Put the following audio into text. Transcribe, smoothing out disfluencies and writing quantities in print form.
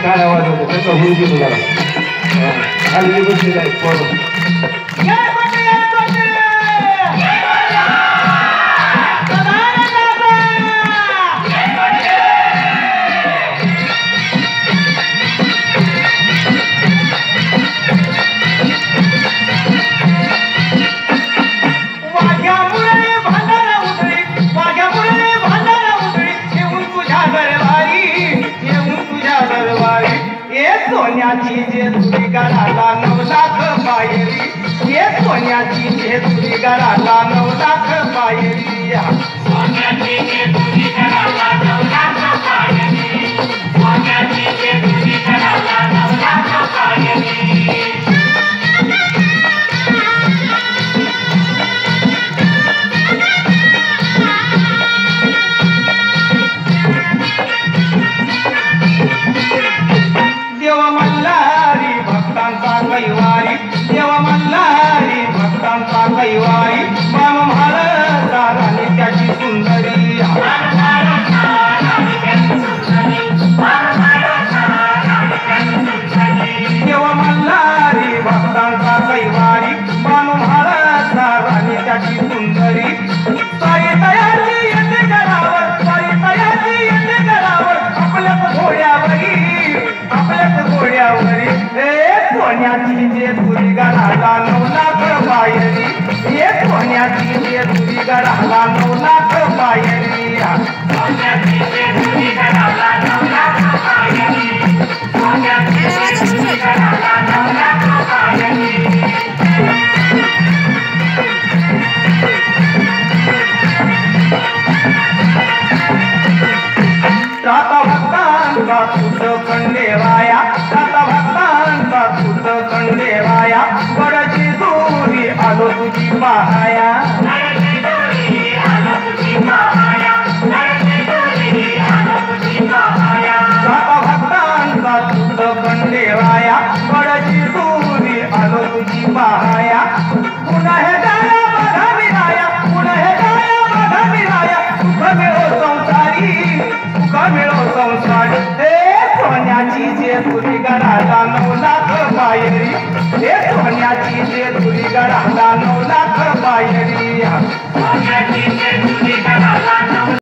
काय आवाज होतो त्याचा होऊ दे तुला खाली बसले जाईल पोरं सोन्याची जेजुरी गडाला 9 लाख पायरी ये सोन्याची जेजुरी गडाला 9 लाख पायरी सोन्याची जेजुरी गडाला 9 लाख पायरी सोन्याची जेजुरी गडाला 9 लाख पायरी देव मल्हारी भक्तांचा कैवारी देव मल्हारी भक्तांचा कैवारी माम महाराजा राणी त्याची सुंदरी देव मल्हारी भक्तांचा कैवारी माम महाराजा राणी त्याची सुंदरी साई तयारी येते घरावर साई तयारी येते घरावर आपल्याच घोड्यावरी सोन्याची जेजुरी गडाला 9 लाख पायरी ये सोन्याची जेजुरी गडाला 9 लाख पायरी सोन्याची जेजुरी गडाला 9 लाख पायरी सोन्याची जेजुरी गडाला 9 लाख पायरी सात भक्तांचा तुझ खंडेराया सात भक्तांचा तुझ खंडेराया बडची दूरी आलो तुझी पाहाया सात भक्तांचा तुझ खंडेराया बडची दूरी आलो तुझी पाहाया पुन्हा हे गाया बघा विराया पुन्हा हे गाया बघा विराया सुख मिळो संसारी सुख मिळो संसारी